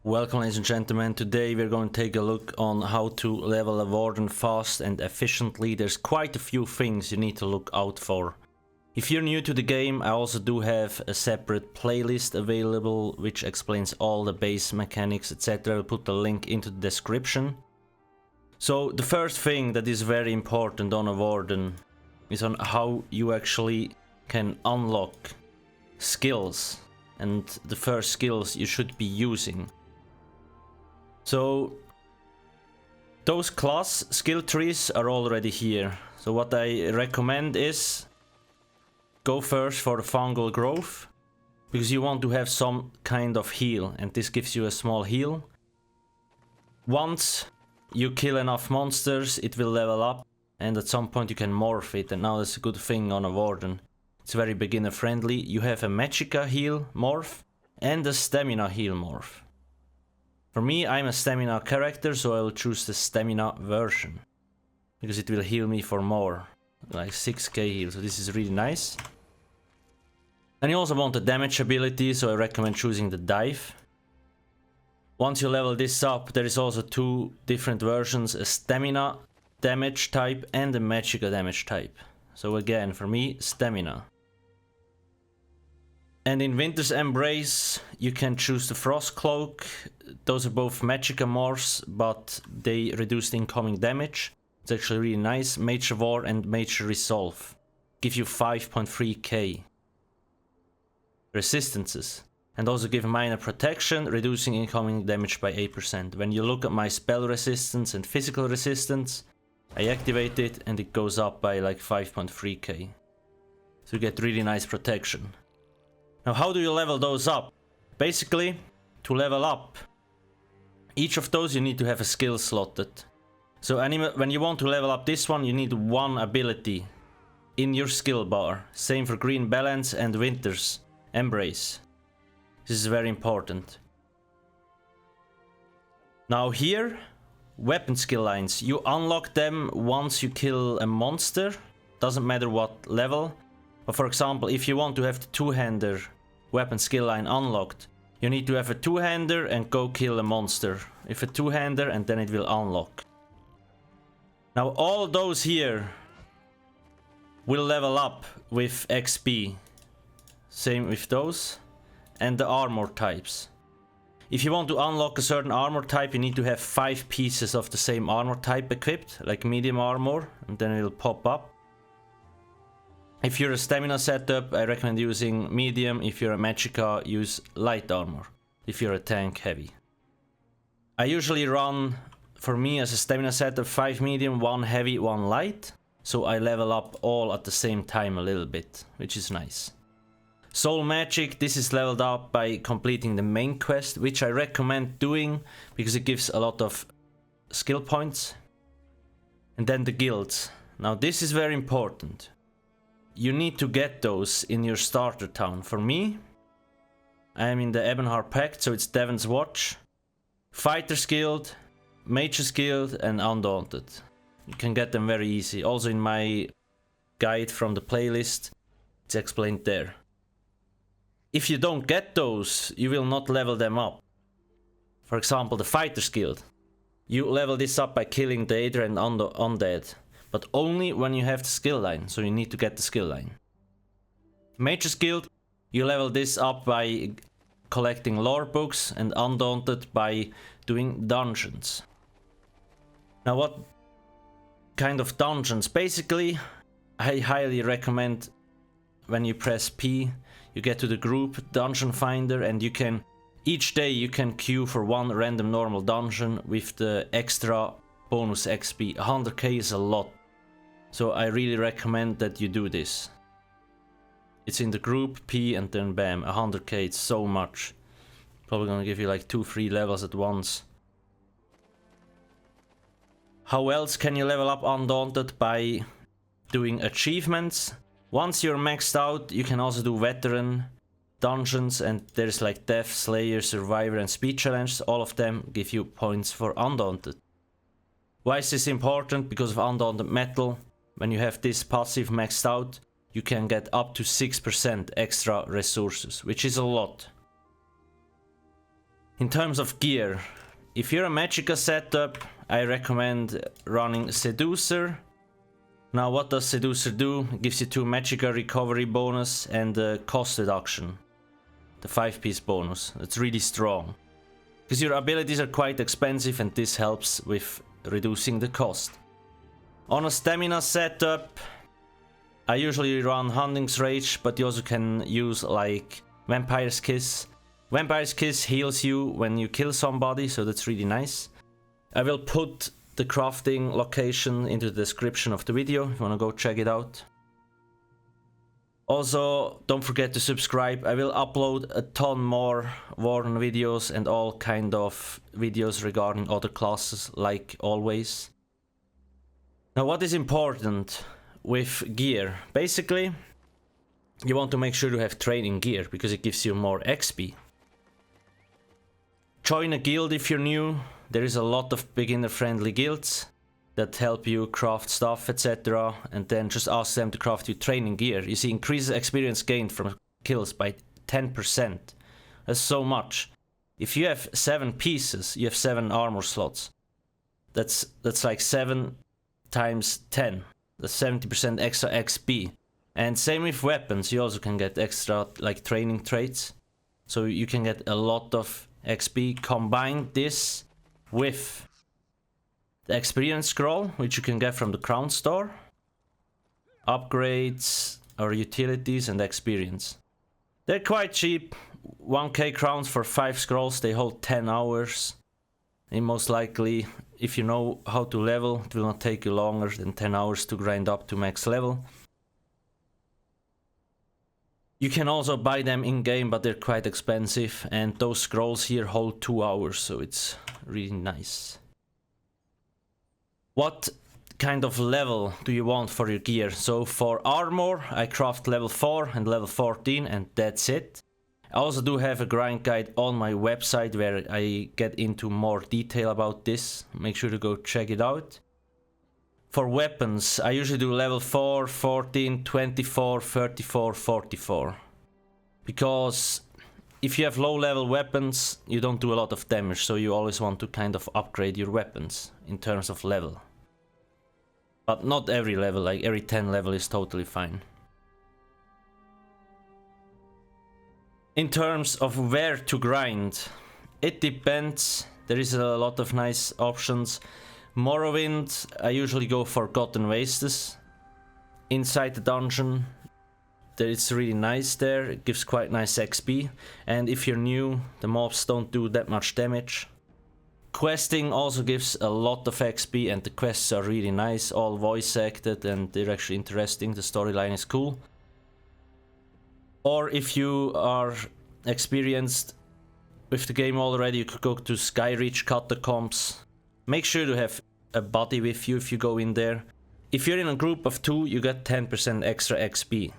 Welcome ladies and gentlemen, today we're going to take a look on how to level a Warden fast and efficiently. There's quite a few things you need to look out for. If you're new to the game, I also do have a separate playlist available which explains all the base mechanics, etc. I'll put the link into the description. So the first thing that is very important on a Warden is on how you actually can unlock skills and the first skills you should be using. So those class skill trees are already here. So what I recommend is go first for the fungal growth, because you want to have some kind of heal, and this gives you a small heal. Once you kill enough monsters, it will level up, and at some point you can morph it, and now that's a good thing on a Warden. It's very beginner friendly. You have a Magicka heal morph and a stamina heal morph. For me, I'm a stamina character, so I will choose the stamina version, because it will heal me for more, like 6k heal, so this is really nice. And you also want the damage ability, so I recommend choosing the dive. Once you level this up, there is also two different versions, a stamina damage type and a Magicka damage type. So again, for me, stamina. And in Winter's Embrace, you can choose the Frost Cloak. Those are both Magicka morphs, but they reduce the incoming damage. It's actually really nice. Major War and Major Resolve give you 5.3k resistances. And also give minor protection, reducing incoming damage by 8%. When you look at my spell resistance and physical resistance, I activate it and it goes up by like 5.3k. So you get really nice protection. Now how do you level those up? Basically, to level up, each of those you need to have a skill slotted. So when you want to level up this one, you need one ability in your skill bar. Same for Green Balance and Winter's Embrace. This is very important. Now here, weapon skill lines. You unlock them once you kill a monster. Doesn't matter what level. But for example, if you want to have the two-hander weapon skill line unlocked, you need to have a two-hander and go kill a monster. If a two-hander, and then it will unlock. Now all those here will level up with XP. Same with those. And the armor types. If you want to unlock a certain armor type, you need to have 5 pieces of the same armor type equipped, like medium armor, and then it will pop up. If you're a stamina setup, I recommend using medium. If you're a Magicka, use light armor. If you're a tank, heavy. I usually run, for me as a stamina setup, 5 medium, 1 heavy, 1 light. So I level up all at the same time a little bit, which is nice. Soul Magic, this is leveled up by completing the main quest, which I recommend doing because it gives a lot of skill points. And then the guilds. Now this is very important. You need to get those in your starter town. For me, I am in the Ebonheart Pact, so it's Devon's Watch, Fighter's Guild, Mage's Guild and Undaunted. You can get them very easy. Also in my guide from the playlist, it's explained there. If you don't get those, you will not level them up. For example, the Fighter's Guild. You level this up by killing the Aether and Undead. But only when you have the skill line, so you need to get the skill line. Mage's Guild, you level this up by collecting lore books, and Undaunted by doing dungeons. Now what kind of dungeons? Basically, I highly recommend when you press P, you get to the group Dungeon Finder, and you can, each day you can queue for one random normal dungeon with the extra bonus XP. 100k is a lot. So I really recommend that you do this. It's in the group, P, and then bam, 100k, it's so much. Probably gonna give you like 2-3 levels at once. How else can you level up Undaunted? By doing achievements. Once you're maxed out, you can also do veteran dungeons, and there's like Death, Slayer, Survivor and Speed Challenge. All of them give you points for Undaunted. Why is this important? Because of Undaunted Metal. When you have this passive maxed out, you can get up to 6% extra resources, which is a lot. In terms of gear, if you're a Magicka setup, I recommend running Seducer. Now what does Seducer do? It gives you 2 Magicka recovery bonus and a cost reduction. The 5-piece bonus. It's really strong. Because your abilities are quite expensive and this helps with reducing the cost. On a stamina setup, I usually run Hunting's Rage, but you also can use like Vampire's Kiss. Vampire's Kiss heals you when you kill somebody, so that's really nice. I will put the crafting location into the description of the video if you wanna go check it out. Also, don't forget to subscribe. I will upload a ton more Warden videos and all kind of videos regarding other classes, like always. Now, what is important with gear? Basically, you want to make sure you have training gear because it gives you more XP. Join a guild if you're new. There is a lot of beginner-friendly guilds that help you craft stuff, etc. And then just ask them to craft you training gear. You see, increases experience gained from kills by 10%. That's so much. If you have 7 pieces, you have 7 armor slots. That's like 7 times 10. That's 70% extra XP. And same with weapons, you also can get extra like training traits. So you can get a lot of XP. Combine this with the experience scroll, which you can get from the crown store, upgrades or utilities and experience. They're quite cheap, 1k crowns for 5 scrolls, they hold 10 hours. And most likely, if you know how to level, it will not take you longer than 10 hours to grind up to max level. You can also buy them in-game, but they're quite expensive, and those scrolls here hold 2 hours, so it's really nice. What kind of level do you want for your gear? So for armor, I craft level 4 and level 14, and that's it. I also do have a grind guide on my website where I get into more detail about this. Make sure to go check it out. For weapons, I usually do level 4, 14, 24, 34, 44. Because if you have low level weapons, you don't do a lot of damage, so you always want to kind of upgrade your weapons in terms of level. But not every level, like every 10 level is totally fine. In terms of where to grind, it depends. There is a lot of nice options. Morrowind, I usually go for Forgotten Wastes. Inside the dungeon, it's really nice there, it gives quite nice XP. And if you're new, the mobs don't do that much damage. Questing also gives a lot of XP and the quests are really nice, all voice acted and they're actually interesting, the storyline is cool. Or if you are experienced with the game already, you could go to Skyreach Catacombs. Make sure to have a buddy with you if you go in there. If you're in a group of 2, you get 10% extra XP.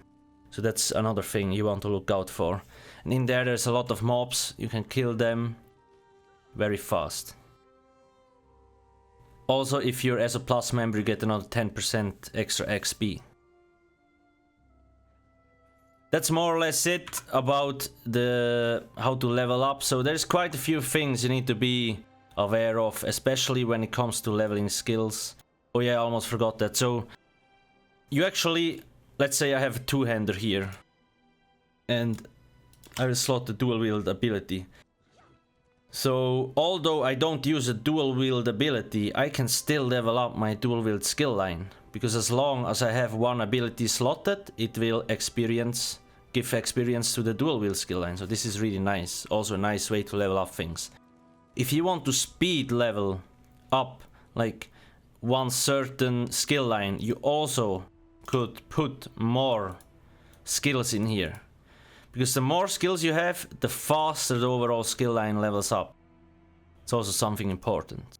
So that's another thing you want to look out for. And in there's a lot of mobs, you can kill them very fast. Also, if you're as a plus member, you get another 10% extra XP. That's more or less it about how to level up. So there's quite a few things you need to be aware of, especially when it comes to leveling skills. Oh yeah, I almost forgot that. So you actually, let's say I have a two-hander here and I will slot the dual wield ability. So although I don't use a dual wield ability, I can still level up my dual wield skill line, because as long as I have one ability slotted, it will give experience to the dual wield skill line. So this is really nice, also a nice way to level up things. If you want to speed level up like one certain skill line, you also could put more skills in here. Because the more skills you have, the faster the overall skill line levels up. It's also something important.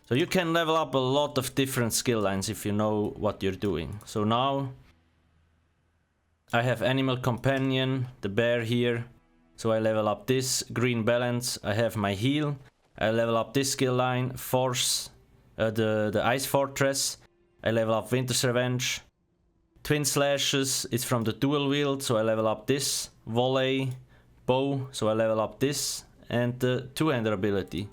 So you can level up a lot of different skill lines if you know what you're doing. So now I have Animal Companion, the bear here. So I level up this, Green Balance, I have my heal. I level up this skill line, Force, the Ice Fortress. I level up Winter's Revenge. Twin Slashes, it's from the dual wield, so I level up this. Volley, Bow, so I level up this. and the two-hander ability.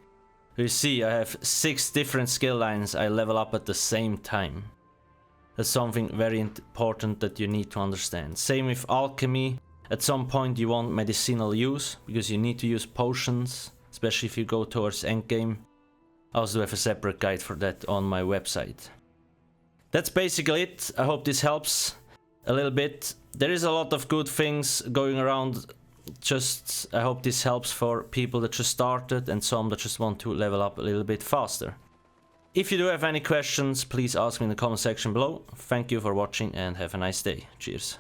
You see, I have 6 different skill lines I level up at the same time. That's something very important that you need to understand. Same with alchemy. At some point you want medicinal use, because you need to use potions, especially if you go towards endgame. I also have a separate guide for that on my website. That's basically it. I hope this helps a little bit. There is a lot of good things going around. Just, I hope this helps for people that just started and some that just want to level up a little bit faster. If you do have any questions, please ask me in the comment section below. Thank you for watching and have a nice day. Cheers.